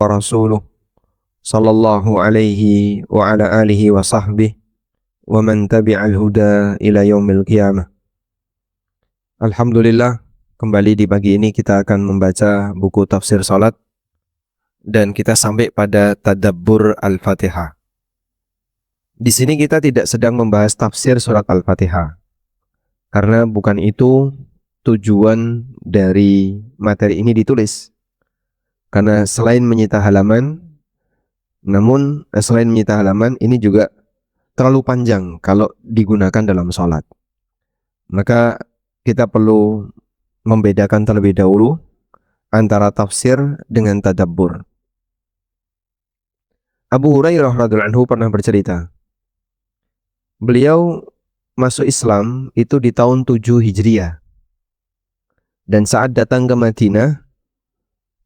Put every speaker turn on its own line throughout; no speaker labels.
wa rasuluh sallallahu alaihi wa ala alihi wa sahbihi wa man tabi'al huda ila yaumil qiyamah. Alhamdulillah, kembali di pagi ini kita akan membaca buku tafsir salat dan kita sampai pada tadabbur Al-Fatihah. Di sini kita tidak sedang membahas tafsir surat Al-Fatihah karena bukan itu tujuan dari materi ini ditulis. Karena selain menyita halaman, selain menyita halaman, ini juga terlalu panjang kalau digunakan dalam sholat. Maka kita perlu membedakan terlebih dahulu antara tafsir dengan tadabbur. Abu Hurairah radhiyallahu anhu pernah bercerita, beliau masuk Islam itu di tahun 7 Hijriah. Dan saat datang ke Madinah,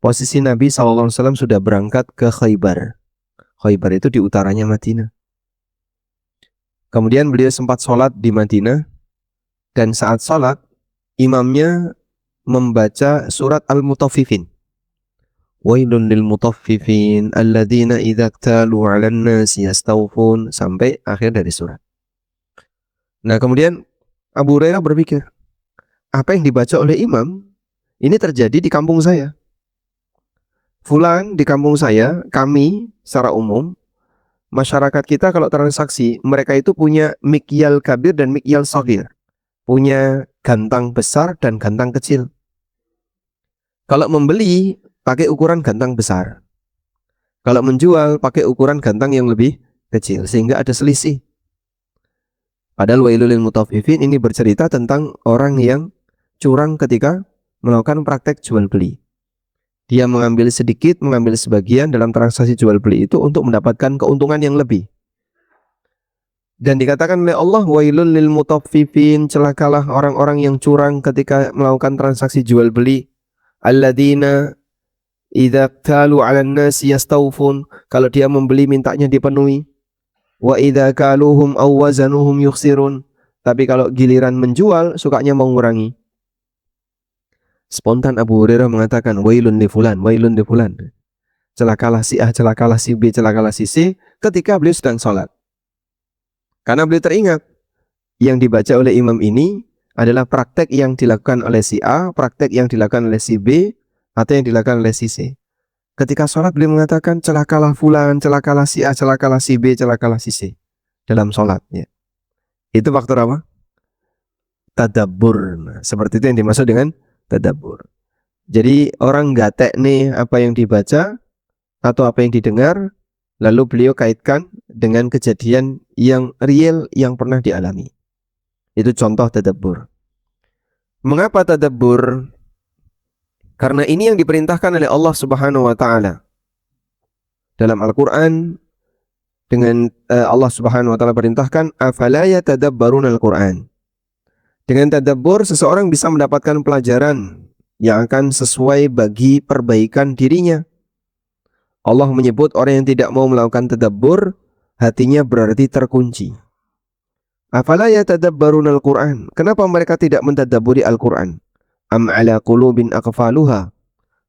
posisi Nabi SAW sudah berangkat ke Khaybar. Khaybar itu di utaranya Madinah. Kemudian beliau sempat sholat di Madinah, dan saat sholat, imamnya membaca surat Al-Mutaffifin. Wailun lil mutaffifin alladzina idza iktalu 'alan nasi yastawfun, sampai akhir dari surat. Nah, kemudian Abu Hurairah berpikir, apa yang dibaca oleh imam ini terjadi di kampung saya. Fulan di kampung saya, kami secara umum, masyarakat kita kalau transaksi, mereka itu punya mikyal kabir dan mikyal shaghir. Punya gantang besar dan gantang kecil. Kalau membeli, pakai ukuran gantang besar. Kalau menjual, pakai ukuran gantang yang lebih kecil, sehingga ada selisih. Padahal wailul lil mutaffifin ini bercerita tentang orang yang curang ketika melakukan praktek jual beli. Dia mengambil sedikit, mengambil sebagian dalam transaksi jual beli itu untuk mendapatkan keuntungan yang lebih. Dan dikatakan oleh Allah, wailul lil mutaffifin, celakalah orang-orang yang curang ketika melakukan transaksi jual beli. Alladzina idza kalu 'alan nasi yastawfun, kalau dia membeli mintanya dipenuhi. Wa idza kaluhum aw wazanuhum yukhsirun, tapi kalau giliran menjual sukanya mengurangi. Spontan Abu Hurairah mengatakan, wailun li fulan, wailun li fulan. Celakalah si A, celakalah si B, celakalah si C, ketika beliau sedang sholat. Karena beliau teringat, yang dibaca oleh imam ini adalah praktek yang dilakukan oleh si A, praktek yang dilakukan oleh si B, atau yang dilakukan oleh si C. Ketika sholat beliau mengatakan, celakalah fulan, celakalah si A, celakalah si B, celakalah si C. Dalam sholat. Ya. Itu faktor apa? Tadabbur. Nah, seperti itu yang dimaksud dengan tadabbur. Jadi orang gatek nih apa yang dibaca atau apa yang didengar, lalu beliau kaitkan dengan kejadian yang real yang pernah dialami. Itu contoh tadabbur. Mengapa tadabbur? Karena ini yang diperintahkan oleh Allah Subhanahu wa taala. Dalam Al-Qur'an, dengan Allah Subhanahu wa taala perintahkan, afala yatadabbaruna al-Qur'an. Dengan tadabbur, seseorang bisa mendapatkan pelajaran yang akan sesuai bagi perbaikan dirinya. Allah menyebut orang yang tidak mau melakukan tadabbur, hatinya berarti terkunci. Afala yatadabbaruna al-Qur'an. Kenapa mereka tidak mentadabburi Al-Qur'an? Am ala qulubin aqfaluha.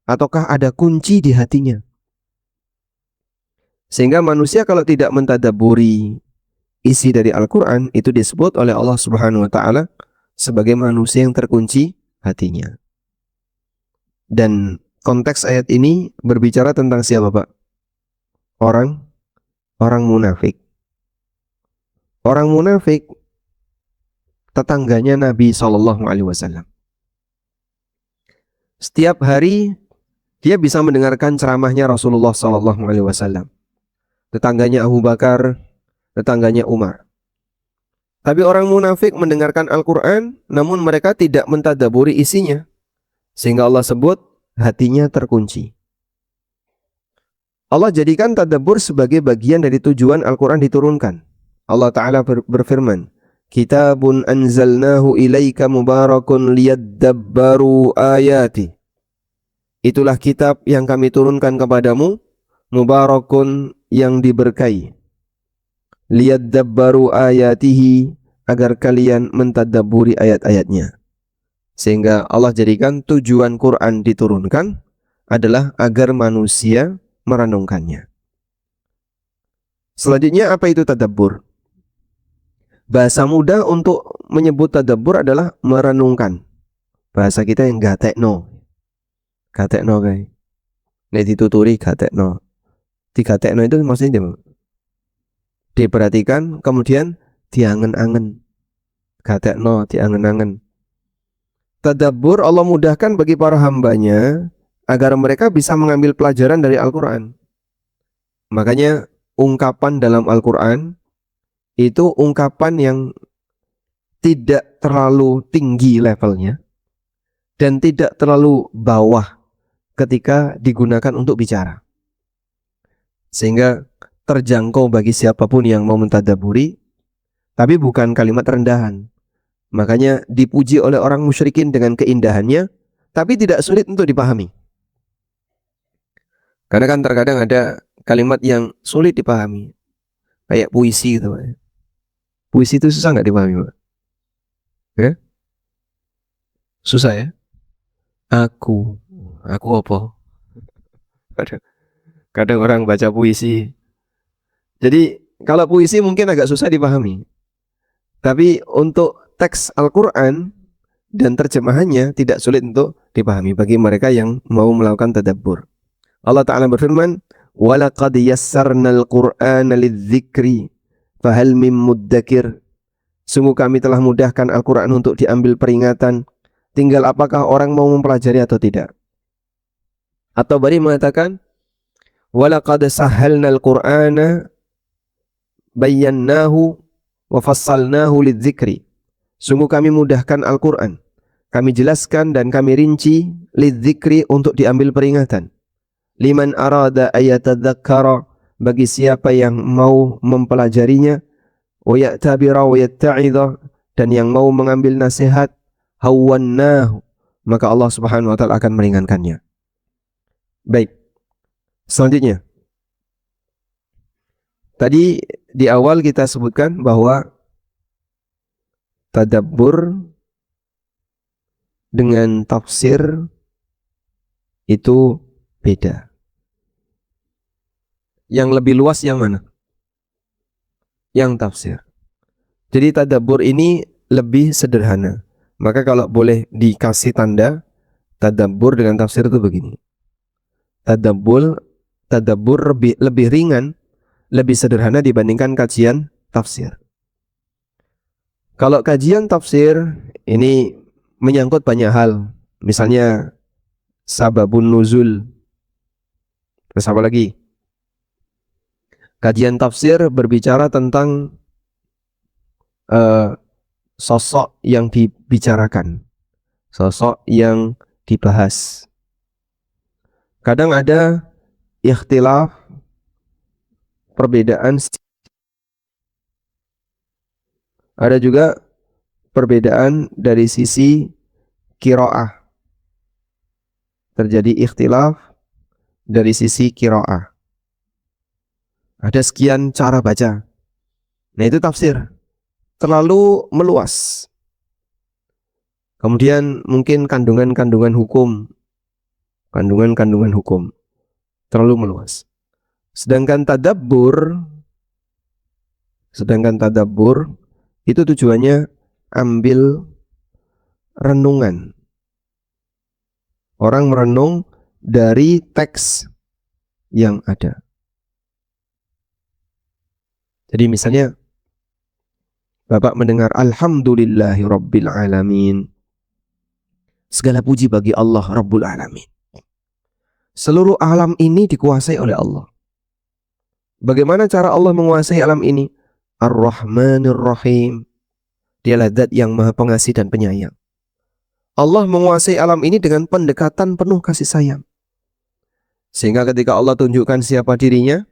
Ataukah ada kunci di hatinya? Sehingga manusia kalau tidak mentadabburi isi dari Al-Qur'an, itu disebut oleh Allah Subhanahu wa taala sebagai manusia yang terkunci hatinya. Dan konteks ayat ini berbicara tentang siapa, Pak? Orang munafik. Orang munafik tetangganya Nabi SAW. Setiap hari dia bisa mendengarkan ceramahnya Rasulullah SAW. Tetangganya Abu Bakar, tetangganya Umar. Tapi orang munafik mendengarkan Al-Quran, namun mereka tidak mentadaburi isinya. Sehingga Allah sebut hatinya terkunci. Allah jadikan tadabbur sebagai bagian dari tujuan Al-Quran diturunkan. Allah Ta'ala berfirman, Kitabun anzalnahu ilaika mubarakun liyadabbaru ayati. Itulah kitab yang kami turunkan kepadamu, mubarakun yang diberkahi. Liyadabbaru ayatihi, agar kalian mentadabburi ayat-ayatnya. Sehingga Allah jadikan tujuan Quran diturunkan adalah agar manusia merenungkannya. Selanjutnya, apa itu tadabbur? Bahasa mudah untuk menyebut tadabbur adalah merenungkan. Bahasa kita yang gatekno. Gatekno kayak. Nek dituturi gatekno. Digatekno itu maksudnya diperhatikan, kemudian diangen-angen. Gatekno, diangen-angen. Tadabbur Allah mudahkan bagi para hambanya agar mereka bisa mengambil pelajaran dari Al-Quran. Makanya ungkapan dalam Al-Quran itu ungkapan yang tidak terlalu tinggi levelnya dan tidak terlalu bawah ketika digunakan untuk bicara, sehingga terjangkau bagi siapapun yang mau mentadabburi, tapi bukan kalimat rendahan. Makanya dipuji oleh orang musyrikin dengan keindahannya, tapi tidak sulit untuk dipahami. Karena kan terkadang ada kalimat yang sulit dipahami, kayak puisi gitu. Puisi itu susah nggak dipahami, Pak? Ya? Susah ya? Aku apa? Kadang orang baca puisi. Jadi kalau puisi mungkin agak susah dipahami. Tapi untuk teks Al-Quran dan terjemahannya tidak sulit untuk dipahami bagi mereka yang mau melakukan tadabbur. Allah Ta'ala berfirman, وَلَقَدْ يَسَّرْنَا الْقُرْآنَ لِلذِّكْرِ فَهَلْ مِن مُدَّكِرٍ. Sungguh kami telah mudahkan Al-Quran untuk diambil peringatan, tinggal apakah orang mau mempelajari atau tidak. Atau Bari mengatakan, وَلَقَدْ سَهَّلْنَا الْقُرْآنَ بَيَّنَّاهُ وَفَصَّلْنَاهُ لِلذِّكْرِ. Sungguh kami mudahkan Al-Quran, kami jelaskan dan kami rinci lidzikri, untuk diambil peringatan. Liman arada ayatadzakkara, bagi siapa yang mau mempelajarinya, wa ya'tabira wa yatta'idha, dan yang mau mengambil nasihat, hawwannahu, maka Allah Subhanahu wa taala akan meringankannya. Baik. Selanjutnya, tadi di awal kita sebutkan bahwa tadabbur dengan tafsir itu beda. Yang lebih luas yang mana? Yang tafsir. Jadi tadabbur ini lebih sederhana. Maka kalau boleh dikasih tanda, tadabbur dengan tafsir itu begini. Tadabbur lebih ringan, lebih sederhana dibandingkan kajian tafsir. Kalau kajian tafsir ini menyangkut banyak hal. Misalnya sababun nuzul. Terus apa lagi? Kajian tafsir berbicara tentang sosok yang dibicarakan, sosok yang dibahas. Kadang ada ikhtilaf, perbedaan. Ada juga perbedaan dari sisi qiraah. Terjadi ikhtilaf dari sisi qiraah. Ada sekian cara baca. Nah, itu tafsir. Terlalu meluas. Kemudian mungkin kandungan-kandungan hukum. Kandungan-kandungan hukum. Terlalu meluas. Sedangkan tadabbur itu tujuannya ambil renungan. Orang merenung dari teks yang ada. Jadi misalnya Bapak mendengar Alhamdulillahi Rabbil Alamin. Segala puji bagi Allah Rabbul Alamin. Seluruh alam ini dikuasai oleh Allah. Bagaimana cara Allah menguasai alam ini? Ar-Rahmanir Rahim. Dialah zat yang maha pengasih dan penyayang. Allah menguasai alam ini dengan pendekatan penuh kasih sayang. Sehingga ketika Allah tunjukkan siapa dirinya,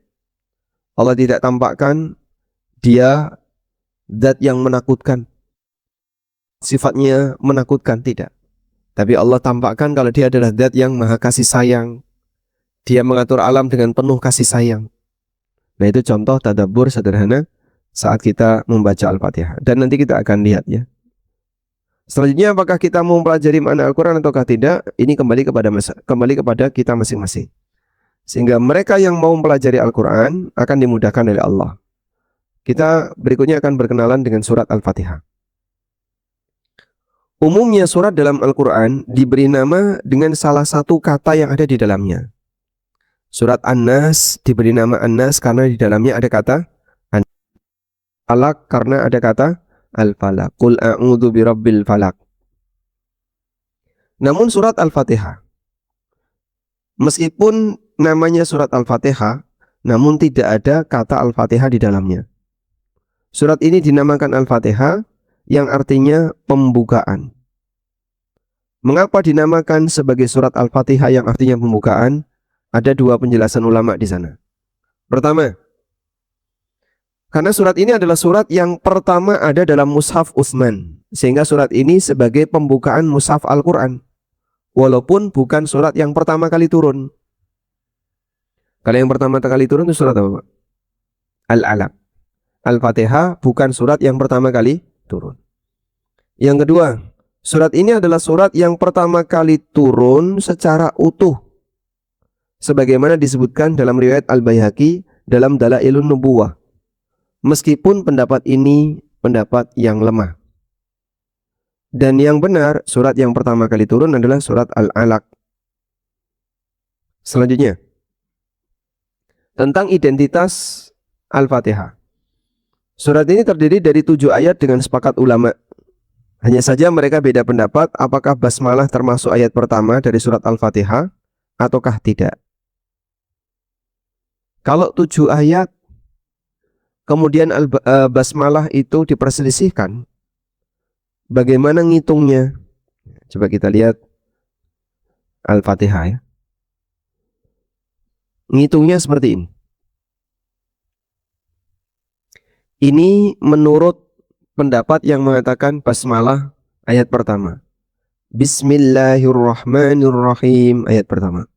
Allah tidak tampakkan dia zat yang menakutkan. Sifatnya menakutkan, tidak. Tapi Allah tampakkan kalau dia adalah zat yang maha kasih sayang. Dia mengatur alam dengan penuh kasih sayang. Nah, itu contoh tadabbur sederhana saat kita membaca Al-Fatihah. Dan nanti kita akan lihat ya. Selanjutnya, apakah kita mau mempelajari makna Al-Quran ataukah tidak? Ini kembali kepada kita masing-masing. Sehingga mereka yang mau mempelajari Al-Quran akan dimudahkan oleh Allah. Kita berikutnya akan berkenalan dengan surat Al-Fatihah. Umumnya surat dalam Al-Quran diberi nama dengan salah satu kata yang ada di dalamnya. Surat An-Nas diberi nama An-Nas karena di dalamnya ada kata Falaq karena ada kata Al-Falaq. Qul a'udzu birabbil falaq. Namun surat Al-Fatihah, meskipun namanya surat Al-Fatihah, namun tidak ada kata Al-Fatihah di dalamnya. Surat ini dinamakan Al-Fatihah yang artinya pembukaan. Mengapa dinamakan sebagai surat Al-Fatihah yang artinya pembukaan? Ada dua penjelasan ulama di sana. Pertama, karena surat ini adalah surat yang pertama ada dalam Mushaf Utsman, sehingga surat ini sebagai pembukaan Mushaf Al-Quran, walaupun bukan surat yang pertama kali turun. Kalau yang pertama kali turun itu surat apa, Pak? Al-Alaq. Al-Fatihah bukan surat yang pertama kali turun. Yang kedua, surat ini adalah surat yang pertama kali turun secara utuh, sebagaimana disebutkan dalam riwayat Al-Baihaqi dalam Dalailun Nubuwah. Meskipun pendapat ini pendapat yang lemah. Dan yang benar, surat yang pertama kali turun adalah surat Al-Alaq. Selanjutnya, tentang identitas Al-Fatihah. Surat ini terdiri dari 7 ayat dengan sepakat ulama. Hanya saja mereka beda pendapat apakah basmalah termasuk ayat pertama dari surat Al-Fatihah ataukah tidak. Kalau 7 ayat kemudian basmalah itu diperselisihkan, bagaimana ngitungnya? Coba kita lihat Al-Fatihah ya. Ngitungnya seperti ini. Ini menurut pendapat yang mengatakan basmalah ayat pertama. Bismillahirrahmanirrahim ayat pertama.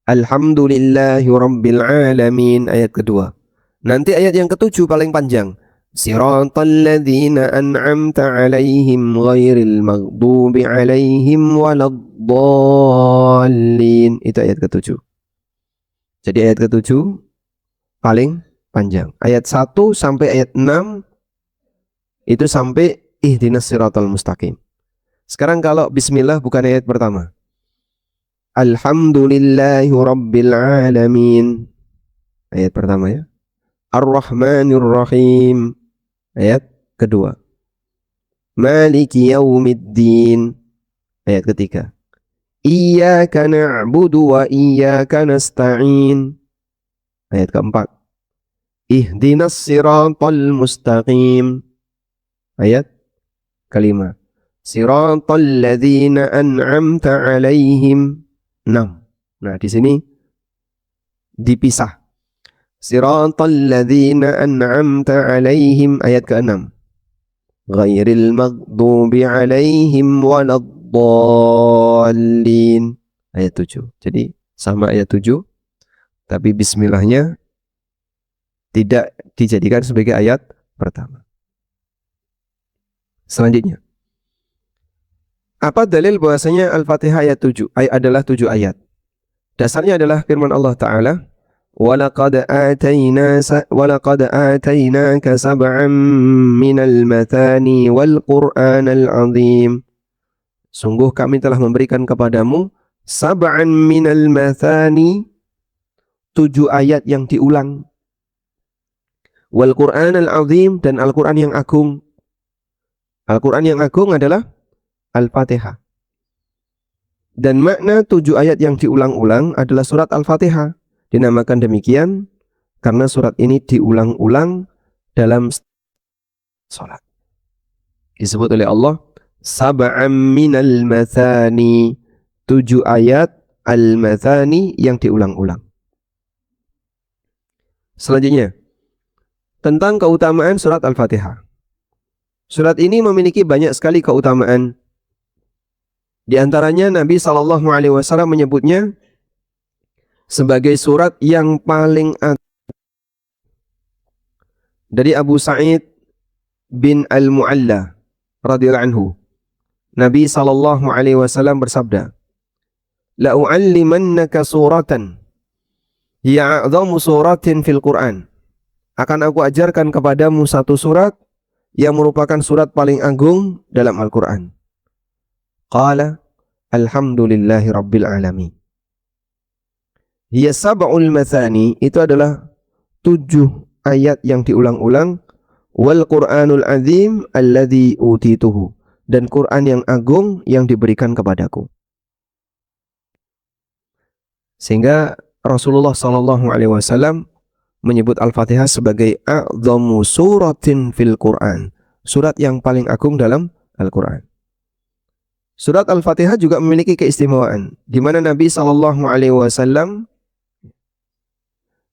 Alhamdulillahirabbil alamin ayat kedua. Nanti ayat yang ketujuh paling panjang. Siratal ladzina an'amta 'alaihim ghairil maghdubi 'alaihim waladdallin. Itu ayat ketujuh. Jadi ayat ketujuh paling panjang. Ayat 1 sampai ayat 6 itu sampai ihdinas siratal mustaqim. Sekarang kalau bismillah bukan ayat pertama. Alhamdulillahirabbil alamin. Ayat pertama ya. Ar-Rahmanir-Rahim ayat kedua. Maliki yaumiddin ayat ketiga. Iyyaka na'budu wa iyyaka nasta'in ayat keempat. Ihdinas siratal mustaqim ayat kelima. Siratal ladzina an'amta 'alaihim 6. Nah, di sini dipisah. Siratal ladzina an'amta 'alaihim ayat ke-6. Ghairil maghdubi 'alaihim waladdallin ayat 7. Jadi sama ayat 7, tapi bismillahnya tidak dijadikan sebagai ayat pertama. Selanjutnya, apa dalil bahwasanya Al-Fatihah ayat 7 adalah 7 ayat? Dasarnya adalah firman Allah Ta'ala, وَلَقَدْ آتَيْنَاكَ سَبْعًا مِنَ الْمَثَانِي وَالْقُرْآنَ الْعَظِيمِ. Sungguh kami telah memberikan kepadamu sab'an minal mathani, 7 ayat yang diulang, wal Qur'an al-azim, dan Al-Quran yang agung. Al-Quran yang agung adalah Al-Fatihah. Dan makna 7 ayat yang diulang-ulang adalah surat Al-Fatihah. Dinamakan demikian karena surat ini diulang-ulang dalam salat. Disebut oleh Allah sab'an minal mathani, 7 ayat al-mathani yang diulang-ulang. Selanjutnya, tentang keutamaan surat Al-Fatihah. Surat ini memiliki banyak sekali keutamaan. Di antaranya Nabi SAW menyebutnya sebagai surat yang paling dari Abu Sa'id bin Al-Mu'alla radhiyallahu anhu. Nabi SAW bersabda, "La u'allimannaka suratan hiya a'dhamu suratin fil Qur'an. Akan aku ajarkan kepadamu satu surat yang merupakan surat paling agung dalam Al-Qur'an. Qala alhamdulillahi rabbil alamin. Hiya sab'ul mathani, itu adalah 7 ayat yang diulang-ulang. Wal Qur'anul azim alladzi utituhu, dan Quran yang agung yang diberikan kepadaku. Sehingga Rasulullah sallallahu alaihi wasallam menyebut Al-Fatihah sebagai a'dhamu suratin fil Qur'an, surat yang paling agung dalam Al-Qur'an. Surat Al-Fatihah juga memiliki keistimewaan di mana Nabi sallallahu alaihi wasallam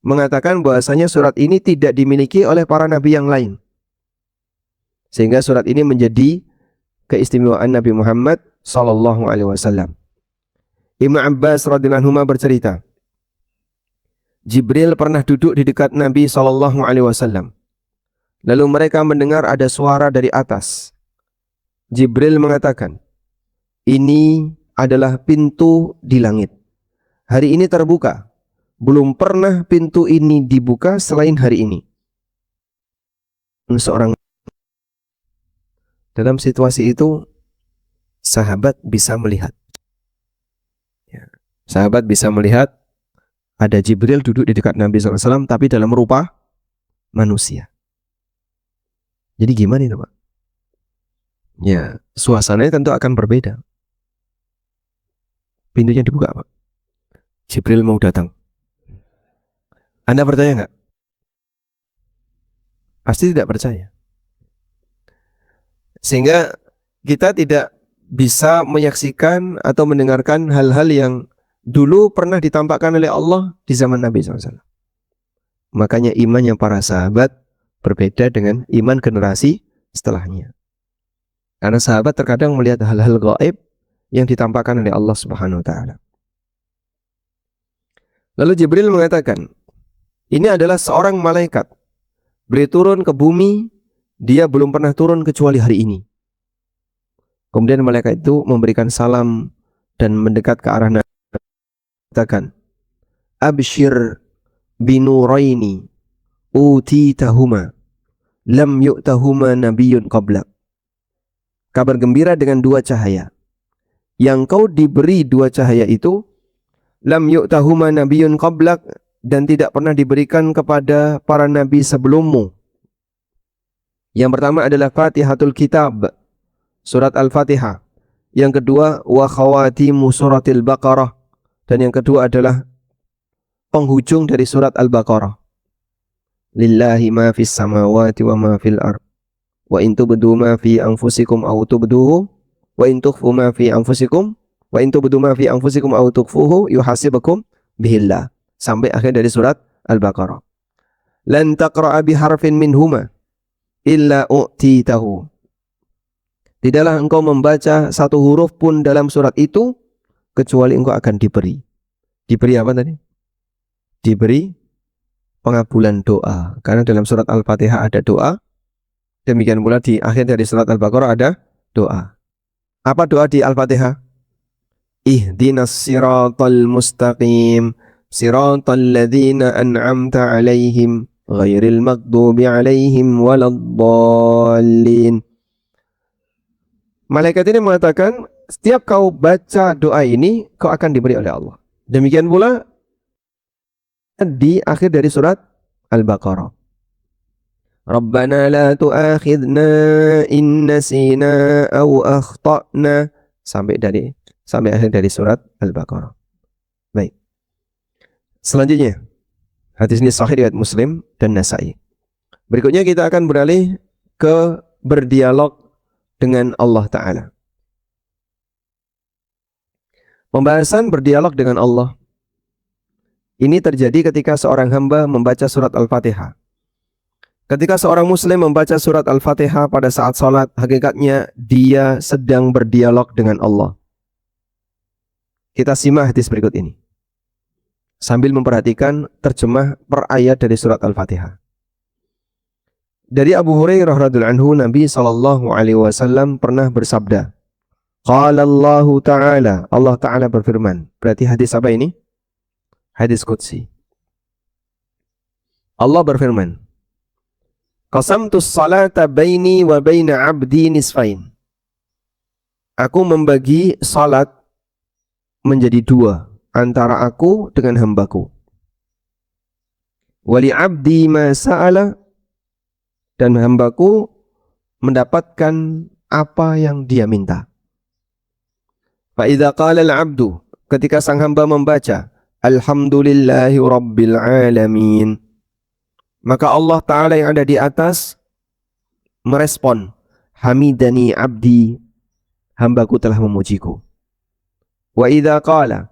mengatakan bahwasanya surat ini tidak dimiliki oleh para nabi yang lain. Sehingga surat ini menjadi keistimewaan Nabi Muhammad sallallahu alaihi wasallam. Ibnu Abbas radhiyallahu anhu bercerita, Jibril pernah duduk di dekat Nabi sallallahu alaihi wasallam. Lalu mereka mendengar ada suara dari atas. Jibril mengatakan, "Ini adalah pintu di langit. Hari ini terbuka. Belum pernah pintu ini dibuka selain hari ini." Seorang dalam situasi itu, sahabat bisa melihat. Sahabat bisa melihat ada Jibril duduk di dekat Nabi SAW, tapi dalam rupa manusia. Jadi gimana itu, Pak? Ya, suasananya tentu akan berbeda. Pintunya dibuka, Pak. Jibril mau datang. Anda percaya nggak? Pasti tidak percaya. Sehingga kita tidak bisa menyaksikan atau mendengarkan hal-hal yang dulu pernah ditampakkan oleh Allah di zaman Nabi SAW. Makanya imannya para sahabat berbeda dengan iman generasi setelahnya. Karena sahabat terkadang melihat hal-hal gaib yang ditampakkan oleh Allah Subhanahu wa taala. Lalu Jibril mengatakan, ini adalah seorang malaikat. Beliau turun ke bumi, dia belum pernah turun kecuali hari ini. Kemudian malaikat itu memberikan salam dan mendekat ke arah Nabi. Katakan, Abshir binuraini utitahuma lam yu'tahuma nabiyyun qablak. Kabar gembira dengan 2 cahaya. Yang kau diberi 2 cahaya itu, lam yu'tahuma nabiyyun qablak, dan tidak pernah diberikan kepada para nabi sebelummu. Yang pertama adalah Fatihatul Kitab, surat Al-Fatihah. Yang kedua, wa khawatimu suratil Baqarah. Dan yang kedua adalah penghujung dari surat Al-Baqarah. Lillahi ma fis samawati wa ma fil ard. Wa in tubdu ma fi anfusikum aw tubduhu wa in tukhfu ma fi anfusikum wa in tubdu ma fi anfusikum aw tukhfuhu yuhasibukum bihillah. Sampai akhir dari surat Al-Baqarah. Lan taqra'a bi harfin minhuma illa u'titahu. Tidaklah engkau membaca satu huruf pun dalam surat itu kecuali engkau akan diberi. Diberi apa tadi? Diberi pengabulan doa. Karena dalam surat Al-Fatihah ada doa. Demikian pula di akhir dari surat Al-Baqarah ada doa. Apa doa di Al-Fatihah? Ihdinas siratal mustaqim, siratal ladzina an'amta alaihim, ghairil maghdubi alaihim waladdallin. Malaikat ini mengatakan, setiap kau baca doa ini, kau akan diberi oleh Allah. Demikian pula di akhir dari surat Al-Baqarah. Rabbana la tu'akhidna in nasina aw akhtana, sampai akhir dari surat Al-Baqarah. Baik. Selanjutnya, hadis ini sahih riwayat Muslim dan Nasa'i. Berikutnya kita akan beralih ke berdialog dengan Allah Ta'ala. Pembahasan berdialog dengan Allah ini terjadi ketika seorang hamba membaca surat Al-Fatihah. Ketika seorang muslim membaca surat Al-Fatihah pada saat salat, hakikatnya dia sedang berdialog dengan Allah. Kita simak hadis berikut ini sambil memperhatikan terjemah per ayat dari surat Al-Fatihah. Dari Abu Hurairah radhiyallahu anhu, Nabi sallallahu alaihi wasallam pernah bersabda, qala Allah Ta'ala, Allah Ta'ala berfirman. Berarti hadis apa ini? Hadis qudsi. Allah berfirman, qasamtus salata baini wa baina abdi nisfain. Aku membagi salat menjadi dua antara aku dengan hambaku. Wali abdi ma sa'ala, dan hambaku mendapatkan apa yang dia minta. Fa idza qala al-'abdu, ketika sang hamba membaca alhamdulillahi rabbil alamin, maka Allah Ta'ala yang ada di atas merespon, hamidani abdi, hambaku telah memujiku. Wa idza qala,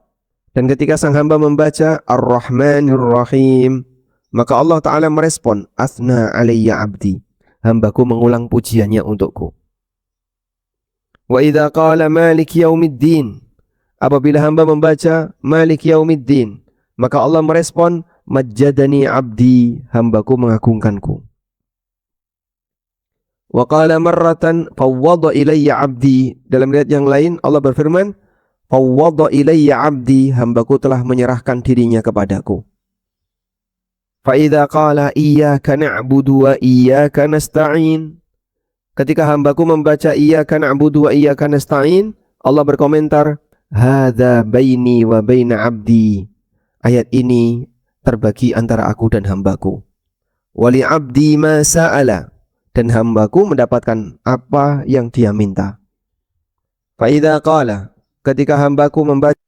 dan ketika sang hamba membaca ar-rahmanir rahim, maka Allah Ta'ala merespon, asna alayya abdi, hambaku mengulang pujiannya untukku. Wa idza qala malik yaumiddin, apabila hamba membaca malik yaumiddin, maka Allah merespon, majjadani abdi, hambaku mengagungkanku. Wa qala marratan fawwada ilayya abdi, dalam riwayat yang lain Allah berfirman, fawwada ilayya abdi, hambaku telah menyerahkan dirinya kepadaku. Fa idza qala iyyaka na'budu wa iyyaka nasta'in, ketika hambaku membaca iyyaka na'budu wa iyyaka nasta'in, Allah berkomentar, hadza baini wa baina abdi, ayat ini terbagi antara aku dan hambaku. Wali abdi ma sa'ala, dan hambaku mendapatkan apa yang dia minta. Fa idza qala, ketika hambaku membaca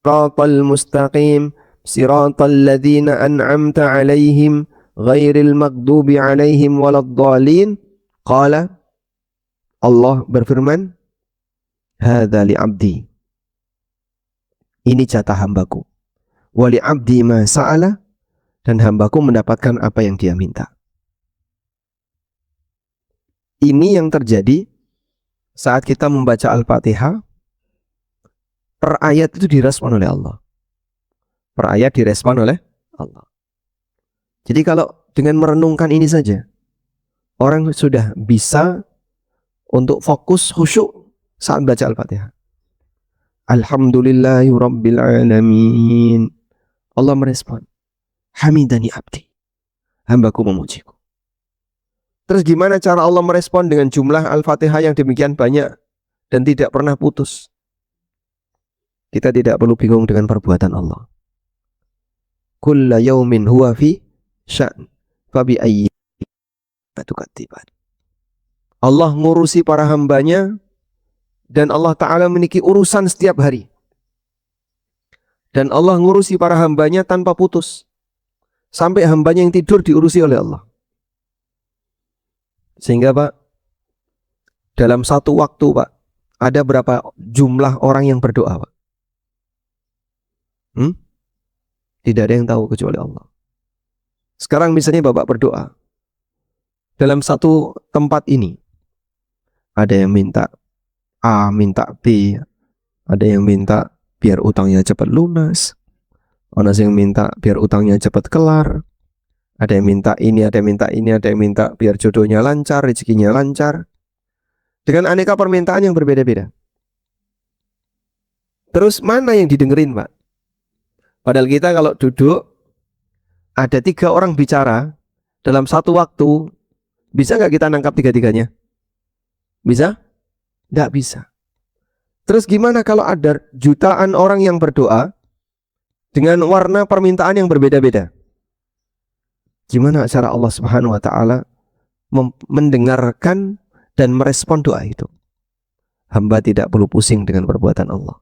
siratal mustaqim siratal ladzina an'amta 'alaihim ghairil maghdubi 'alaihim waladdallin, qala, Allah berfirman, hadza li abdi, ini jatah hambaku. Wali abdi ma sa'ala, dan hambaku mendapatkan apa yang dia minta. Ini yang terjadi saat kita membaca Al-Fatihah. Per ayat itu direspon oleh Allah. Per ayat direspon oleh Allah. Jadi kalau dengan merenungkan ini saja, orang sudah bisa untuk fokus khusyuk saat baca Al-Fatihah. Alhamdulillahi rabbil alamin. Allah merespon, hamidani abdi, hambaku memujiku. Terus gimana cara Allah merespon dengan jumlah Al-Fatihah yang demikian banyak dan tidak pernah putus? Kita tidak perlu bingung dengan perbuatan Allah. Kulla yaumin huwa fi sya'n, fa bi ayyi tukadziban. Allah ngurusi para hambanya, dan Allah Ta'ala memiliki urusan setiap hari. Dan Allah ngurusi para hambanya tanpa putus. Sampai hambanya yang tidur diurusi oleh Allah. Sehingga Pak, dalam satu waktu Pak, ada berapa jumlah orang yang berdoa Pak? Tidak ada yang tahu kecuali Allah. Sekarang misalnya Bapak berdoa, dalam satu tempat ini, ada yang minta A, minta B, ada yang minta biar utangnya cepat lunas, ada yang minta biar utangnya cepat kelar, ada yang minta ini, ada yang minta ini, ada yang minta biar jodohnya lancar, rezekinya lancar, dengan aneka permintaan yang berbeda-beda. Terus mana yang didengerin Pak? Padahal kita kalau duduk, ada 3 orang bicara dalam satu waktu, bisa nggak kita nangkap tiga-tiganya? Bisa? Nggak bisa. Terus gimana kalau ada jutaan orang yang berdoa dengan warna permintaan yang berbeda-beda? Gimana cara Allah Subhanahu wa Ta'ala mendengarkan dan merespon doa itu? Hamba tidak perlu pusing dengan perbuatan Allah,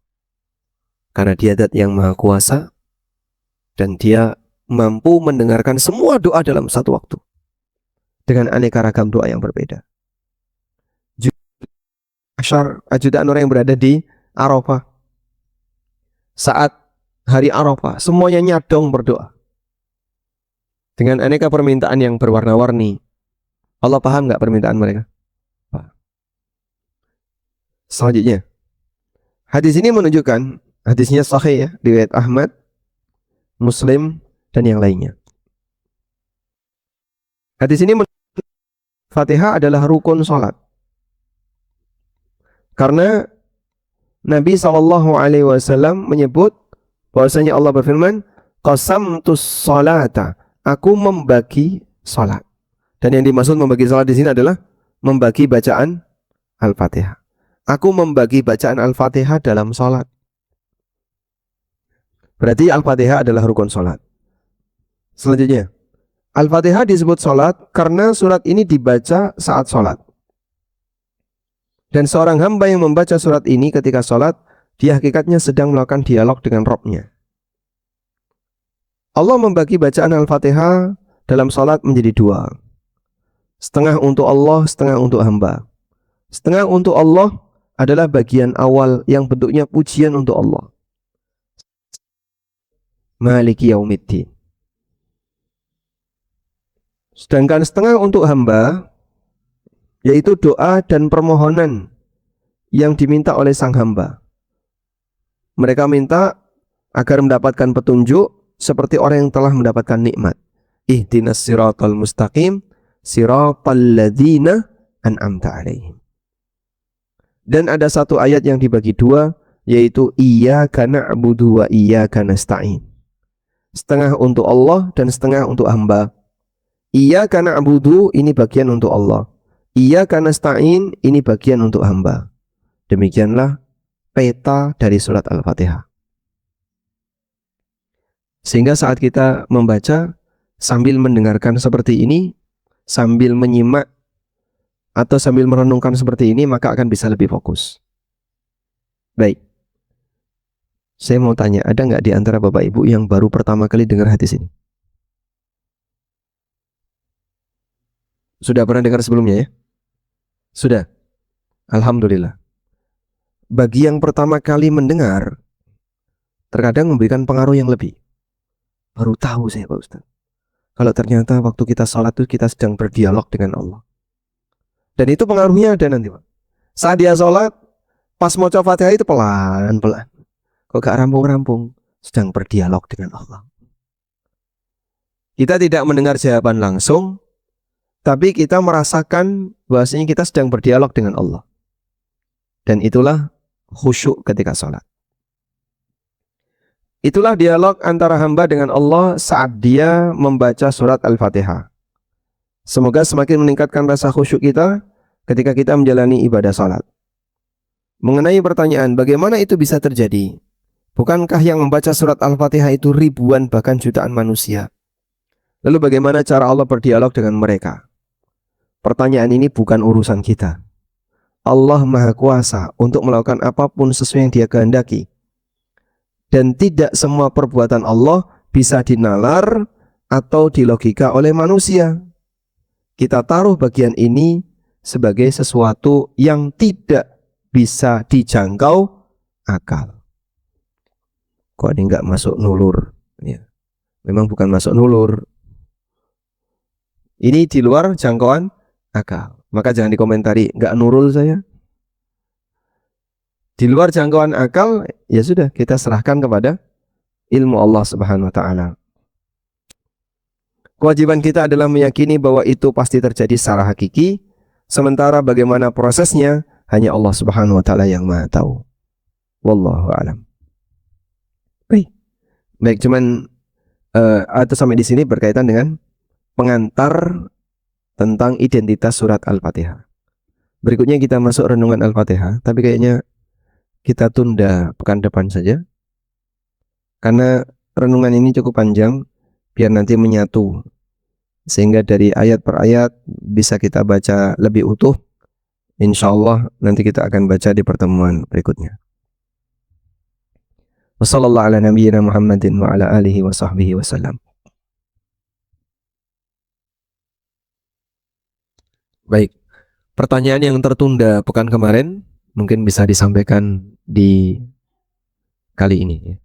karena Dia Zat yang Maha Kuasa, dan Dia mampu mendengarkan semua doa dalam satu waktu dengan aneka ragam doa yang berbeda. Jutaan orang yang berada di Arafah, saat hari Arafah, semuanya nyadong berdoa dengan aneka permintaan yang berwarna-warni. Allah paham nggak permintaan mereka? Paham. Selanjutnya, hadis ini menunjukkan, hadisnya sahih ya, riwayat Ahmad, Muslim, dan yang lainnya. Hadis ini Fatihah adalah rukun salat. Karena Nabi SAW menyebut bahwasanya Allah berfirman, qasamtus salata aku membagi sholat. Dan yang dimaksud membagi sholat di sini adalah membagi bacaan Al-Fatihah. Aku membagi bacaan Al-Fatihah dalam sholat. Berarti Al-Fatihah adalah rukun sholat. Selanjutnya, Al-Fatihah disebut sholat karena surat ini dibaca saat sholat. Dan seorang hamba yang membaca surat ini ketika sholat, dia hakikatnya sedang melakukan dialog dengan Rabb-Nya. Allah membagi bacaan Al-Fatihah dalam sholat menjadi dua. Setengah untuk Allah, setengah untuk hamba. Setengah untuk Allah adalah bagian awal yang bentuknya pujian untuk Allah. Maliki yaumiddin. Sedangkan setengah untuk hamba, yaitu doa dan permohonan yang diminta oleh sang hamba. Mereka minta agar mendapatkan petunjuk seperti orang yang telah mendapatkan nikmat. Ihdinas siratal mustaqim, siratal ladzina an'amta alaihim. Dan ada satu ayat yang dibagi dua, yaitu iyyaka na'budu wa iyyaka nasta'in. Setengah untuk Allah dan setengah untuk hamba. Iyyaka na'budu ini bagian untuk Allah. Iyyaka nasta'in ini bagian untuk hamba. Demikianlah peta dari surat Al-Fatihah. Sehingga saat kita membaca sambil mendengarkan seperti ini, sambil menyimak atau sambil merenungkan seperti ini, maka akan bisa lebih fokus. Baik. Saya mau tanya, ada nggak di antara Bapak Ibu yang baru pertama kali dengar hadis ini? Sudah pernah dengar sebelumnya ya? Sudah. Alhamdulillah. Bagi yang pertama kali mendengar, terkadang memberikan pengaruh yang lebih. Baru tahu saya Pak Ustaz, kalau ternyata waktu kita sholat itu kita sedang berdialog dengan Allah. Dan itu pengaruhnya ada nanti Pak. Saat dia sholat, pas mau coba Fatihah itu pelan-pelan. Kok gak rampung-rampung, sedang berdialog dengan Allah. Kita tidak mendengar jawaban langsung, tapi kita merasakan bahwasanya kita sedang berdialog dengan Allah. Dan itulah khusyuk ketika sholat. Itulah dialog antara hamba dengan Allah saat dia membaca surat Al-Fatihah. Semoga semakin meningkatkan rasa khusyuk kita ketika kita menjalani ibadah sholat. Mengenai pertanyaan bagaimana itu bisa terjadi? Bukankah yang membaca surat Al-Fatihah itu ribuan bahkan jutaan manusia? Lalu bagaimana cara Allah berdialog dengan mereka? Pertanyaan ini bukan urusan kita. Allah Maha Kuasa untuk melakukan apapun sesuai yang Dia kehendaki. Dan tidak semua perbuatan Allah bisa dinalar atau dilogika oleh manusia. Kita taruh bagian ini sebagai sesuatu yang tidak bisa dijangkau akal. Kok ini nggak masuk nulur? Ya, memang bukan masuk nulur. Ini di luar jangkauan akal. Maka jangan dikomentari, nggak nurul saya. Di luar jangkauan akal, ya sudah, kita serahkan kepada ilmu Allah Subhanahu wa Ta'ala. Kewajiban kita adalah meyakini bahwa itu pasti terjadi secara hakiki, sementara bagaimana prosesnya hanya Allah Subhanahu wa Ta'ala yang Maha tahu. Wallahu a'lam. Baik, cuman atau sampai di sini berkaitan dengan pengantar tentang identitas surat Al-Fatihah. Berikutnya kita masuk renungan Al-Fatihah, tapi kayaknya kita tunda pekan depan saja, karena renungan ini cukup panjang, biar nanti menyatu, sehingga dari ayat per ayat bisa kita baca lebih utuh. Insya Allah nanti kita akan baca di pertemuan berikutnya. Wassallallahu ala nabiyyina Muhammadin wa ala alihi wa sahbihi wasallam. Baik, pertanyaan yang tertunda pekan kemarin mungkin bisa disampaikan di kali ini ya.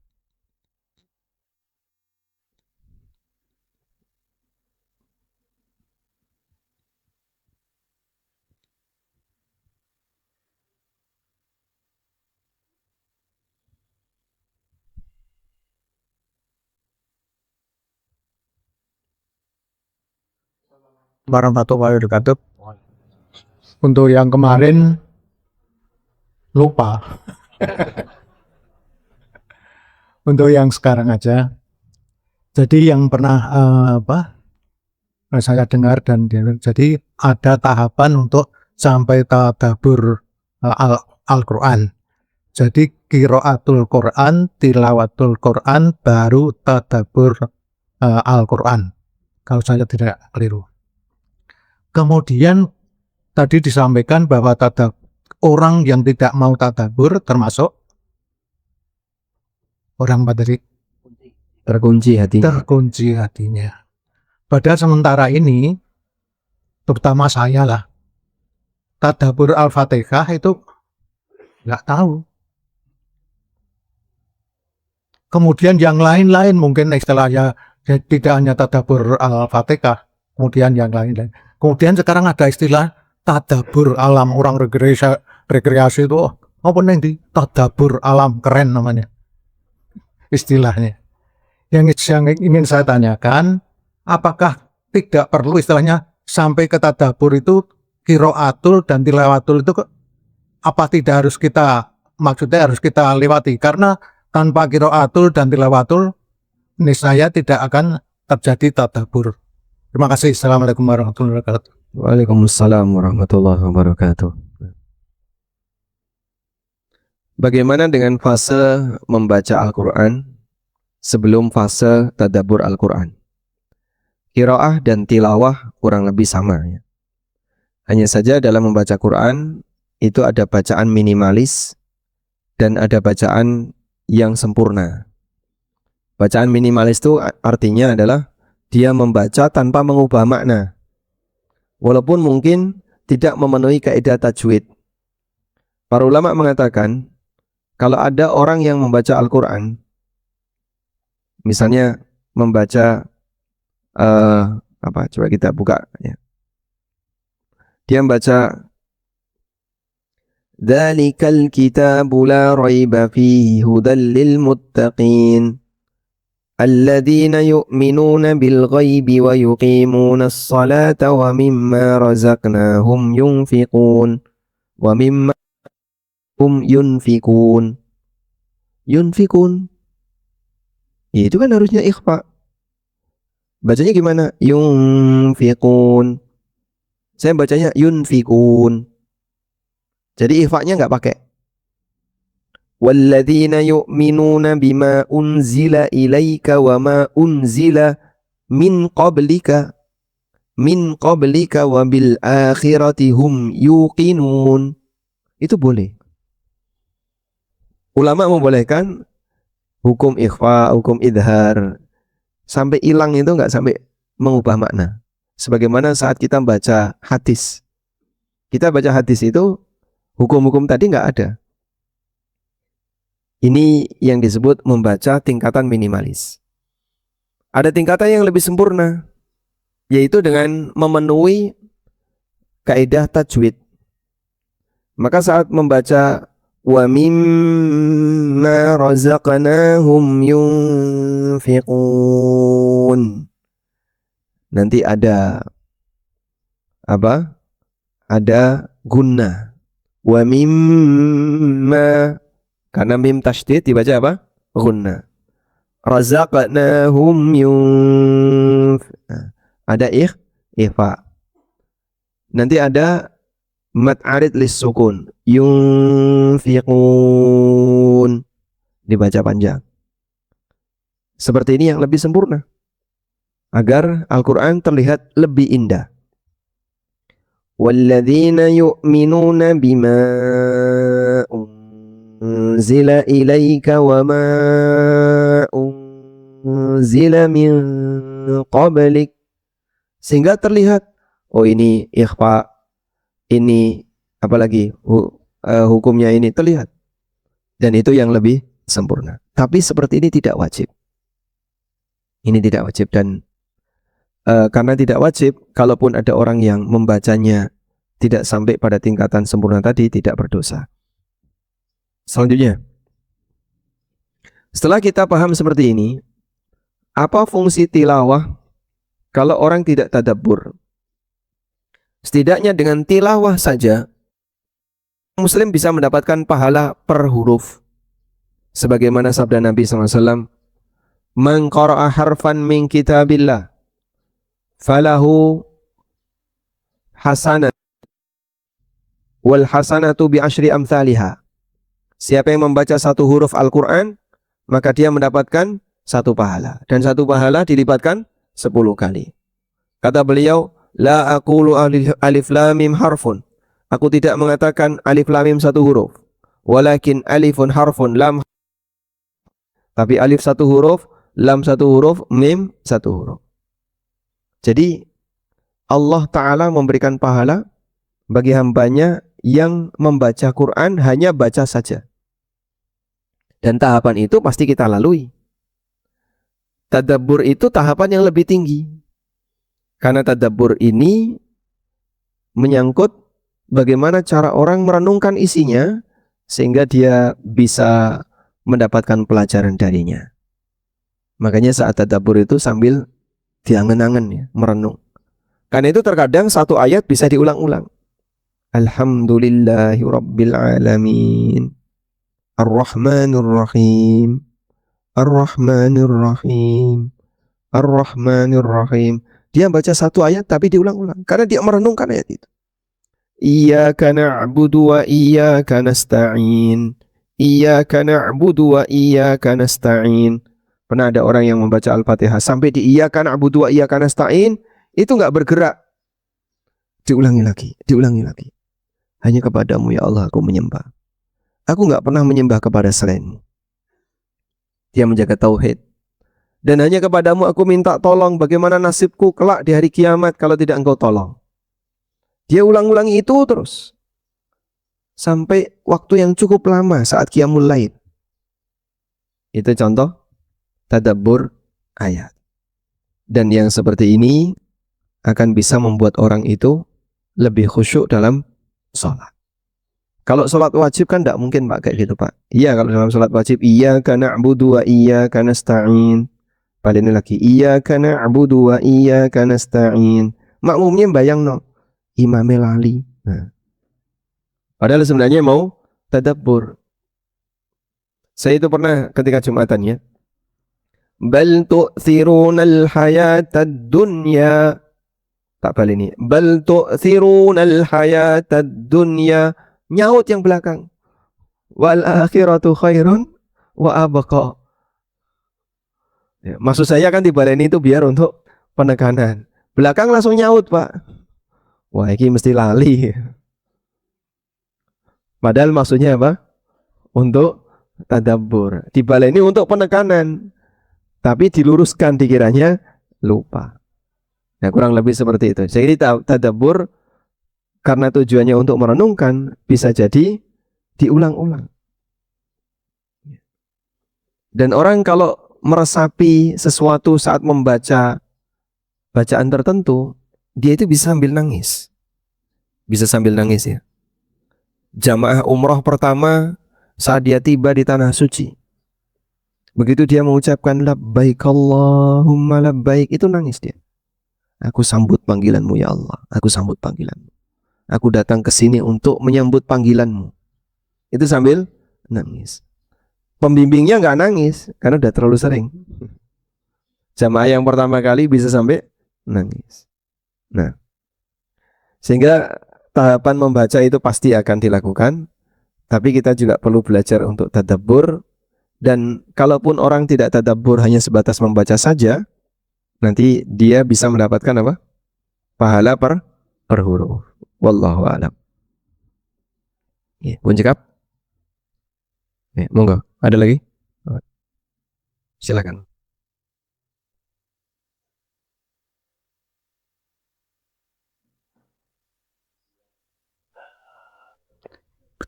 Warahmatullahi wabarakatuh. Untuk yang kemarin lupa. Untuk yang sekarang aja, Jadi yang pernah saya dengar jadi ada tahapan untuk sampai tadabbur Al-Qur'an. Jadi qiraatul Qur'an, tilawatul Qur'an, baru tadabbur Al-Qur'an. Kalau saya tidak keliru. Kemudian tadi disampaikan bahwa orang yang tidak mau tadabbur termasuk orang materi
Terkunci hati.
terkunci hatinya. Padahal sementara ini, terutama saya lah, tadabbur Al-Fatihah itu nggak tahu. Kemudian yang lain-lain mungkin istilahnya tidak hanya tadabbur Al-Fatihah, kemudian yang lain-lain. Kemudian sekarang ada istilah tadabbur alam, orang rekreasi itu apa nih, tadabbur alam, keren namanya istilahnya. Yang ingin saya tanyakan, apakah tidak perlu istilahnya sampai ke tadabbur itu qiraatul dan tilawatul itu apa tidak harus kita, maksudnya harus kita lewati, karena tanpa qiraatul dan tilawatul niscaya tidak akan terjadi tadabbur. Terima kasih. Assalamualaikum warahmatullahi wabarakatuh.
Waalaikumsalam warahmatullahi wabarakatuh. Bagaimana dengan fase membaca Al-Quran sebelum fase tadabbur Al-Quran? Qiraah dan tilawah kurang lebih sama ya. Hanya saja dalam membaca Quran itu ada bacaan minimalis dan ada bacaan yang sempurna. Bacaan minimalis itu artinya adalah dia membaca tanpa mengubah makna, walaupun mungkin tidak memenuhi kaidah tajwid. Para ulama mengatakan kalau ada orang yang membaca Al-Quran, misalnya membaca coba kita buka ya. Dia membaca Dzalikal kitabu la raiba fihi hudal lil muttaqin alladzina yu'minuna bil ghaibi wa yuqimunas salata wa mimma razaqnahum yunfiqun wa mimma hum yunfiqun. Yunfiqun itu kan harusnya ikhfa. Bacanya gimana? Yunfiqun. Saya bacanya yunfiqun. Jadi ikhfa-nya nggak pakai. Walladzina yu'minuna bima unzila ilaika wa ma unzila min qablika wa bil akhirati hum yuqinun. Itu boleh. Ulama membolehkan hukum ikhfa, hukum idhar. Sampai hilang itu nggak sampai mengubah makna. Sebagaimana saat kita baca hadis. Kita baca hadis itu hukum-hukum tadi nggak ada. Ini yang disebut membaca tingkatan minimalis. Ada tingkatan yang lebih sempurna, yaitu dengan memenuhi kaidah tajwid. Maka saat membaca wa mimma razaqnahum yunfiqun, nanti ada apa? Ada gunnah. Wa mimma, karena mim tasydid dibaca apa? Gunnah. Razaqnahum ada ikhfa. Nanti ada mad arid lis sukun, yunfiqun, dibaca panjang. Seperti ini yang lebih sempurna, agar Al-Quran terlihat lebih indah. Walladzina yu'minuna bima unzila ilaika wa ma unzila min qablik, sehingga terlihat, oh ini ikhfa, ini apalagi hukumnya ini terlihat, dan itu yang lebih sempurna. Tapi seperti ini tidak wajib. Ini tidak wajib, dan karena tidak wajib, kalaupun ada orang yang membacanya tidak sampai pada tingkatan sempurna tadi, tidak berdosa. Selanjutnya, setelah kita paham seperti ini, apa fungsi tilawah kalau orang tidak tadabbur? Setidaknya dengan tilawah saja, Muslim bisa mendapatkan pahala per huruf. Sebagaimana sabda Nabi SAW, Man qara'a harfan min kitabillah falahu hasanah wal hasanatu bi asyri amthaliha. Siapa yang membaca satu huruf Al-Quran, maka dia mendapatkan satu pahala. Dan satu pahala dilipatkan 10 kali. Kata beliau, la aqulu alif lam mim harfun. Aku tidak mengatakan alif lam mim satu huruf. Walakin alifun harfun lam. Tapi alif satu huruf, lam satu huruf, mim satu huruf. Jadi Allah Ta'ala memberikan pahala bagi hambanya yang membaca Quran hanya baca saja. Dan tahapan itu pasti kita lalui. Tadabbur itu tahapan yang lebih tinggi. Karena tadabbur ini menyangkut bagaimana cara orang merenungkan isinya sehingga dia bisa mendapatkan pelajaran darinya. Makanya saat tadabbur itu sambil diangen-angen ya, merenung. Karena itu terkadang satu ayat bisa diulang-ulang. Alhamdulillahi Rabbil Alamin Ar-Rahmanir Rahim Ar-Rahmanir Rahim Ar-Rahmanir Rahim. Dia baca satu ayat tapi diulang-ulang karena dia merenungkan ayat itu. Iyyaka na'budu wa iyyaka nasta'in. Iyyaka na'budu wa iyyaka nasta'in. Pernah ada orang yang membaca Al-Fatihah sampai di iyyaka na'budu wa iyyaka nasta'in, itu enggak bergerak. Diulangi lagi, diulangi lagi. Hanya kepadamu ya Allah aku menyembah. Aku enggak pernah menyembah kepada selainmu. Dia menjaga tauhid. Dan hanya kepadamu aku minta tolong, bagaimana nasibku kelak di hari kiamat kalau tidak engkau tolong. Dia ulang-ulangi itu terus. Sampai waktu yang cukup lama saat qiyamul lail. Itu contoh tadabbur ayat. Dan yang seperti ini akan bisa membuat orang itu lebih khusyuk dalam sholat. Kalau sholat wajib kan tidak mungkin Pak kayak gitu Pak. Iya, kalau dalam sholat wajib iyyaka na'budu wa iyyaka nasta'in. Pada ini lagi iyyaka na'budu wa iyyaka nasta'in. Makmumnya bayangno imame lali. Nah. Padahal sebenarnya mau tadabbur. Saya itu pernah ketika Jumatan ya. Bal tu'thirunal hayatad dunya. Tak balik ini. Bal tu'thirunal hayatad dunya. Nyaut yang belakang. Wal akhiratu khairun wa abqa. Ya, maksud saya kan dibalik ini itu biar untuk penekanan. Belakang langsung nyaut Pak. Wah ini mesti lali. Padahal maksudnya apa? Untuk tadabbur. Dibalik ini untuk penekanan. Tapi diluruskan dikiranya lupa. Nah kurang lebih seperti itu. Jadi tadabbur karena tujuannya untuk merenungkan bisa jadi diulang-ulang. Dan orang kalau meresapi sesuatu saat membaca bacaan tertentu, dia itu bisa sambil nangis. Bisa sambil nangis ya. Jamaah umroh pertama saat dia tiba di tanah suci. Begitu dia mengucapkan labbaik Allahumma labbaik, itu nangis dia. Aku sambut panggilanmu ya Allah. Aku sambut panggilanmu. Aku datang ke sini untuk menyambut panggilanmu. Itu sambil nangis. Pembimbingnya nggak nangis karena udah terlalu sering. Jamaah yang pertama kali bisa sampai nangis. Nah, sehingga tahapan membaca itu pasti akan dilakukan, tapi kita juga perlu belajar untuk tadabbur. Dan kalaupun orang tidak tadabbur hanya sebatas membaca saja, nanti dia bisa mendapatkan apa? Pahala per huruf. Wallahu a'lam. Ya, pun cekap. Ya, monggo. Ada lagi? Silakan.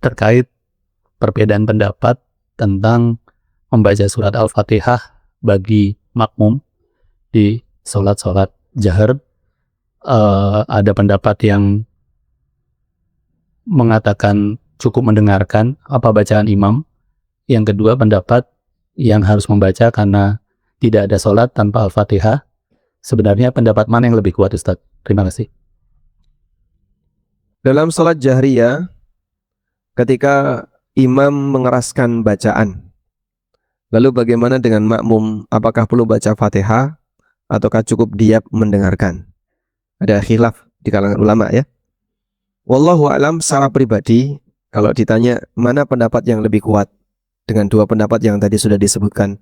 Terkait perbedaan pendapat tentang membaca surat Al-Fatihah bagi makmum di sholat-sholat jahar. Ada pendapat yang mengatakan cukup mendengarkan apa bacaan imam. Yang kedua pendapat yang harus membaca karena tidak ada sholat tanpa Al-Fatihah. Sebenarnya pendapat mana yang lebih kuat Ustaz? Terima kasih.
Dalam sholat jahriyah, ketika imam mengeraskan bacaan, Lalu bagaimana dengan makmum? Apakah perlu baca Fatihah ataukah cukup diam mendengarkan? Ada khilaf di kalangan ulama ya. Wallahu alam, secara pribadi kalau ditanya mana pendapat yang lebih kuat dengan dua pendapat yang tadi sudah disebutkan.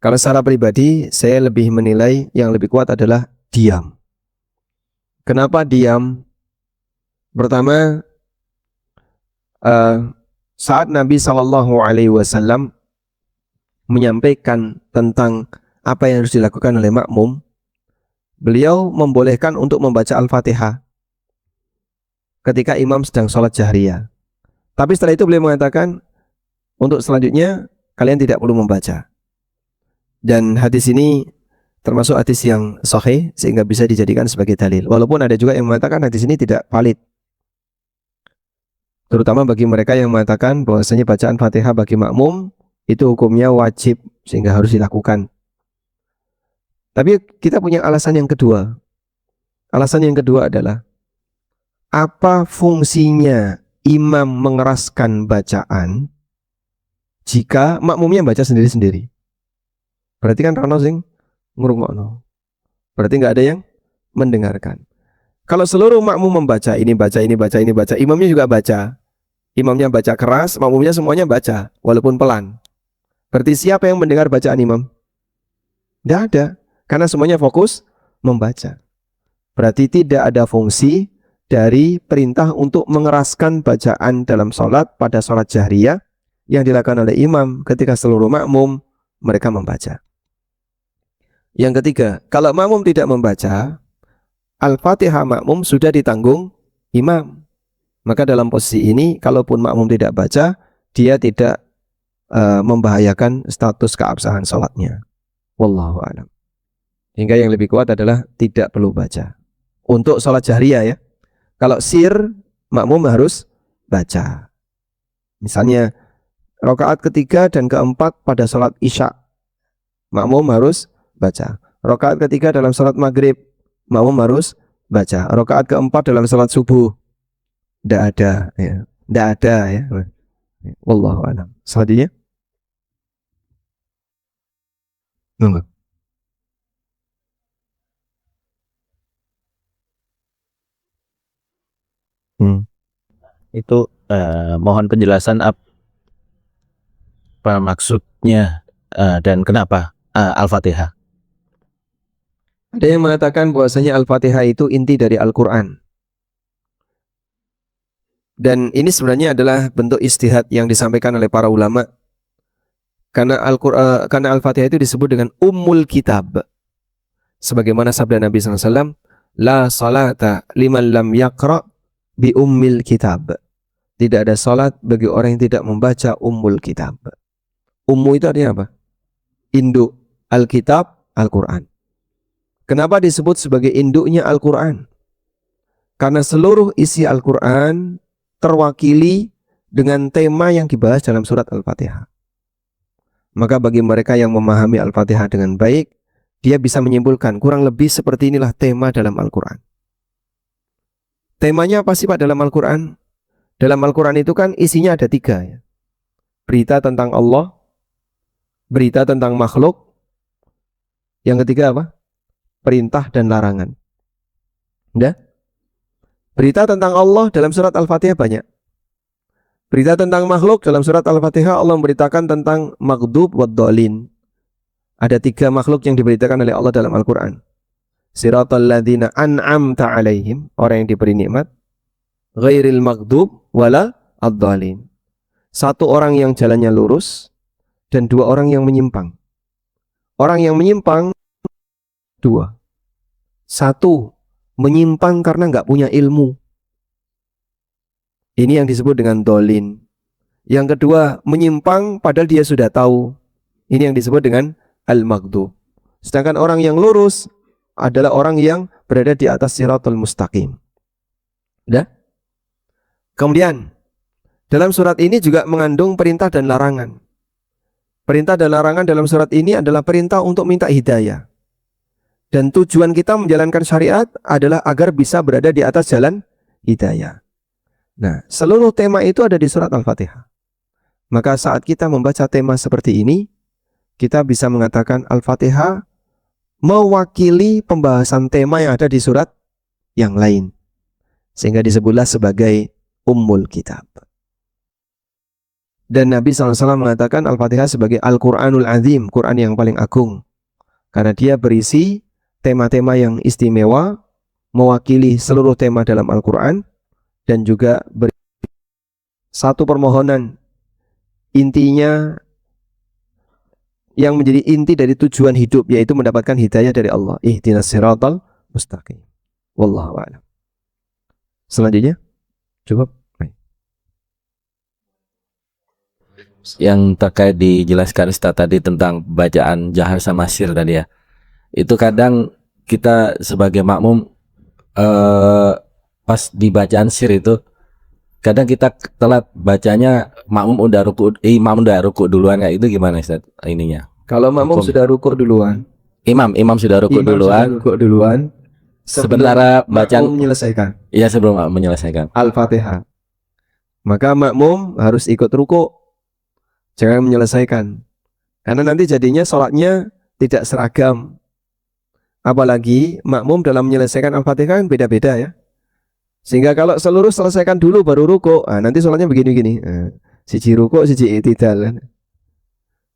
Kalau secara pribadi saya lebih menilai yang lebih kuat adalah diam. Kenapa diam? Pertama, saat Nabi SAW menyampaikan tentang apa yang harus dilakukan oleh makmum, beliau membolehkan untuk membaca Al-Fatihah ketika imam sedang sholat jahriyah. Tapi setelah itu beliau mengatakan untuk selanjutnya kalian tidak perlu membaca. Dan hadis ini termasuk hadis yang sahih sehingga bisa dijadikan sebagai dalil. Walaupun ada juga yang mengatakan hadis ini tidak valid, terutama bagi mereka yang mengatakan bahwasanya bacaan Fatihah bagi makmum itu hukumnya wajib sehingga harus dilakukan. Tapi kita punya alasan yang kedua. Alasan yang kedua adalah apa fungsinya imam mengeraskan bacaan jika makmumnya baca sendiri-sendiri? Berarti kan rano sing ngrungokno. Berarti nggak ada yang mendengarkan. Kalau seluruh makmum membaca, ini baca, ini baca, ini baca, imamnya juga baca. Imamnya baca keras, makmumnya semuanya baca, walaupun pelan. Berarti siapa yang mendengar bacaan imam? Tidak ada, karena semuanya fokus membaca. Berarti tidak ada fungsi dari perintah untuk mengeraskan bacaan dalam sholat pada sholat jahriyah yang dilakukan oleh imam ketika seluruh makmum mereka membaca. Yang ketiga, kalau makmum tidak membaca, Al-Fatihah makmum sudah ditanggung imam. Maka dalam posisi ini, kalaupun makmum tidak baca, dia tidak membahayakan status keabsahan sholatnya. Wallahu a'lam. Hingga yang lebih kuat adalah tidak perlu baca. Untuk sholat jahriyah ya. Kalau sir, makmum harus baca. Misalnya, rakaat ketiga dan keempat pada sholat isya, makmum harus baca. Rakaat ketiga dalam sholat maghrib, makmum harus baca. Rakaat keempat dalam sholat subuh, tidak ada ya. Tidak ada ya. Wallahu a'lam. Selanjutnya.
Itu mohon penjelasan apa maksudnya dan kenapa Al-Fatihah?
Ada yang mengatakan bahwasanya Al-Fatihah itu inti dari Al-Quran. Dan ini sebenarnya adalah bentuk istihad yang disampaikan oleh para ulama. Karena Al-Fatihah itu disebut dengan Ummul Kitab. Sebagaimana sabda Nabi SAW, La salata liman lam yaqra' bi ummil kitab. Tidak ada salat bagi orang yang tidak membaca Ummul Kitab. Ummu itu artinya apa? Induk. Al-Kitab, Al-Quran. Kenapa disebut sebagai induknya Al-Quran? Karena seluruh isi Al-Quran terwakili dengan tema yang dibahas dalam surat Al-Fatihah. Maka bagi mereka yang memahami Al-Fatihah dengan baik, dia bisa menyimpulkan kurang lebih seperti inilah tema dalam Al-Quran. Temanya apa sih Pak dalam Al-Quran? Dalam Al-Quran itu kan isinya ada 3 ya. Berita tentang Allah, berita tentang makhluk, yang ketiga apa? Perintah dan larangan. Udah? Berita tentang Allah dalam surat Al-Fatihah banyak. Berita tentang makhluk dalam surat Al-Fatihah Allah memberitakan tentang maghdub wad dhalin. Ada 3 makhluk yang diberitakan oleh Allah dalam Al-Quran. Siratal ladzina an'amta alaihim, orang yang diberi nikmat. Ghairil maghdub wala ad-dhalin. 1 orang yang jalannya lurus dan 2 orang yang menyimpang. Orang yang menyimpang 2. 1 menyimpang karena nggak punya ilmu. Ini yang disebut dengan dolin. Yang kedua, menyimpang padahal dia sudah tahu. Ini yang disebut dengan al-maghdub. Sedangkan orang yang lurus adalah orang yang berada di atas siratul mustaqim. Udah? Kemudian, dalam surat ini juga mengandung perintah dan larangan. Perintah dan larangan dalam surat ini adalah perintah untuk minta hidayah. Dan tujuan kita menjalankan syariat adalah agar bisa berada di atas jalan hidayah. Nah, seluruh tema itu ada di surat Al-Fatihah. Maka saat kita membaca tema seperti ini, kita bisa mengatakan Al-Fatihah mewakili pembahasan tema yang ada di surat yang lain, sehingga disebutlah sebagai Ummul Kitab. Dan Nabi SAW mengatakan Al-Fatihah sebagai Al-Quranul Azim, Quran yang paling agung, karena dia berisi tema-tema yang istimewa, mewakili seluruh tema dalam Al-Quran, dan juga satu permohonan intinya yang menjadi inti dari tujuan hidup, yaitu mendapatkan hidayah dari Allah. Ihdinas siratal mustaqim. Wallahu a'lam. Selanjutnya cukup.
Yang terkait dijelaskan Ustaz tadi tentang bacaan jahar sama sir tadi ya. Itu kadang kita sebagai makmum pas di bacaan sir itu kadang kita telat bacanya, makmum udah ruku, imam udah ruku duluan, kayak itu gimana Ustaz ininya?
Kalau makmum sudah ruku duluan,
Imam sudah ruku duluan, sebentar bacaan
menyelesaikan.
Iya, sebelum menyelesaikan
Al-Fatihah, maka makmum harus ikut ruku, jangan menyelesaikan, karena nanti jadinya sholatnya tidak seragam. Apalagi makmum dalam menyelesaikan Al-Fatihah kan beda-beda ya. Sehingga kalau seluruh selesaikan dulu baru ruku, nanti sholatnya begini-gini. Siji ruku, siji i'tidal.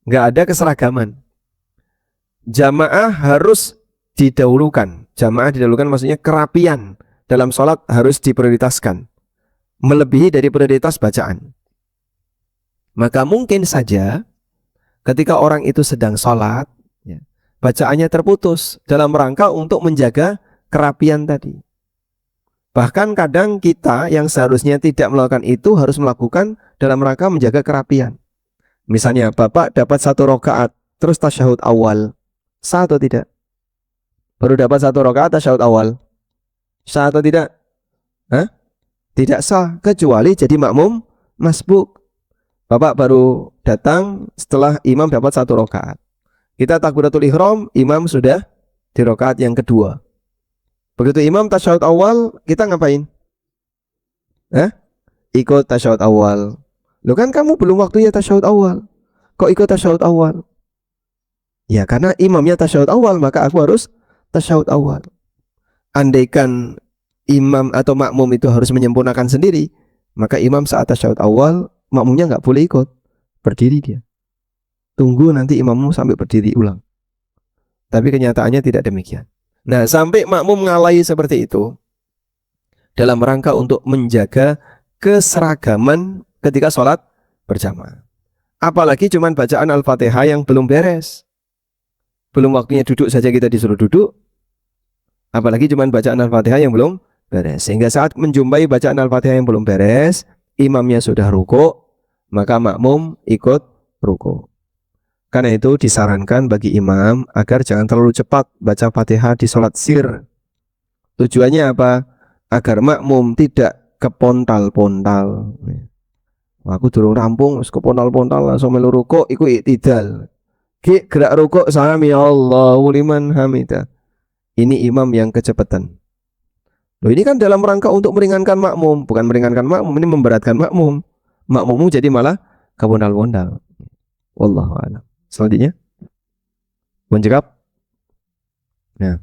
Nggak ada keseragaman. Jamaah harus didahulukan. Jamaah didahulukan maksudnya kerapian dalam sholat harus diprioritaskan, melebihi dari prioritas bacaan. Maka mungkin saja ketika orang itu sedang sholat, bacaannya terputus dalam rangka untuk menjaga kerapian tadi. Bahkan kadang kita yang seharusnya tidak melakukan itu harus melakukan dalam rangka menjaga kerapian. Misalnya Bapak dapat 1 rakaat terus tasyahud awal, sah atau tidak? Baru dapat 1 rakaat tasyahud awal, sah atau tidak? Tidak sah, kecuali jadi makmum masbuk. Bapak baru datang setelah imam dapat 1 rakaat. Kita takbiratul ihram, imam sudah di rakaat yang kedua. Begitu imam tasyahud awal, kita ngapain? Ikut tasyahud awal. Loh kan kamu belum waktunya tasyahud awal, kok ikut tasyahud awal? Ya karena imamnya tasyahud awal, maka aku harus tasyahud awal. Andaikan imam atau makmum itu harus menyempurnakan sendiri, maka imam saat tasyahud awal, makmumnya nggak boleh ikut, berdiri dia. Tunggu nanti imammu sampai berdiri ulang. Tapi kenyataannya tidak demikian. Nah, sampai makmum ngalahi seperti itu dalam rangka untuk menjaga keseragaman ketika sholat berjamaah. Apalagi cuman bacaan Al-Fatihah yang belum beres. Belum waktunya duduk saja kita disuruh duduk. Apalagi cuman bacaan Al-Fatihah yang belum beres. Sehingga saat menjumpai bacaan Al-Fatihah yang belum beres, imamnya sudah ruku, maka makmum ikut ruku. Karena itu disarankan bagi imam agar jangan terlalu cepat baca Fatihah di sholat sir. Tujuannya apa? Agar makmum tidak kepontal-pontal. Aku durung rampung, kepontal-pontal langsung melu rukuk, iku i'tidal. Gerak rukuk sami Allahu liman hamidah. Ini imam yang kecepatan. Loh, ini kan dalam rangka untuk meringankan makmum, bukan meringankan makmum, ini memberatkan makmum. Makmummu jadi malah kepontal-pontal. Wallahu a'lam. Selanjutnya menjawab. Nah,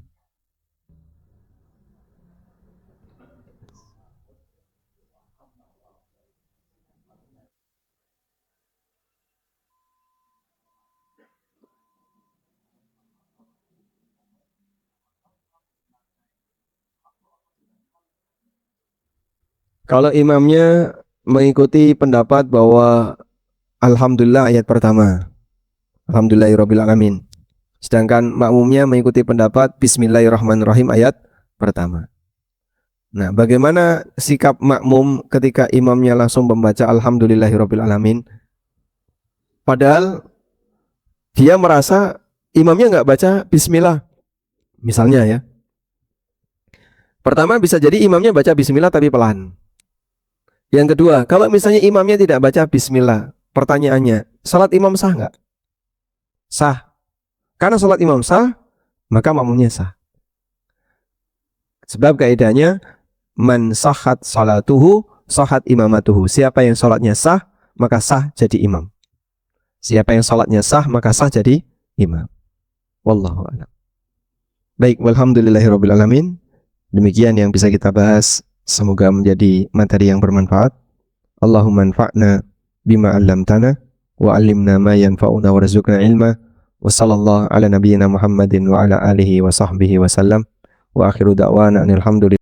kalau imamnya mengikuti pendapat bahwa Alhamdulillah ayat pertama, Alhamdulillahirabbil alamin, sedangkan makmumnya mengikuti pendapat Bismillahirrahmanirrahim ayat pertama. Nah, bagaimana sikap makmum ketika imamnya langsung membaca Alhamdulillahirabbil alamin, padahal dia merasa imamnya nggak baca Bismillah, misalnya ya. Pertama, bisa jadi imamnya baca Bismillah tapi pelan. Yang kedua, kalau misalnya imamnya tidak baca Bismillah, pertanyaannya, salat imam sah nggak? Sah. Karena salat imam sah, maka makmumnya sah. Sebab kaidahnya man sahhat salatuhu sahhat imamatuhu. Siapa yang salatnya sah, maka sah jadi imam. Siapa yang salatnya sah, maka sah jadi imam. Wallahu a'lam. Baik, walhamdulillahirabbil alamin. Demikian yang bisa kita bahas, semoga menjadi materi yang bermanfaat. Allahumma anfa'na bima 'allamtana wa 'allimna ma yanfa'una warzuqna ilma. Wa sallallahu ala nabiyyina Muhammadin wa ala alihi wa sahbihi wa sallam. Wa akhiru da'wana alhamdulillah.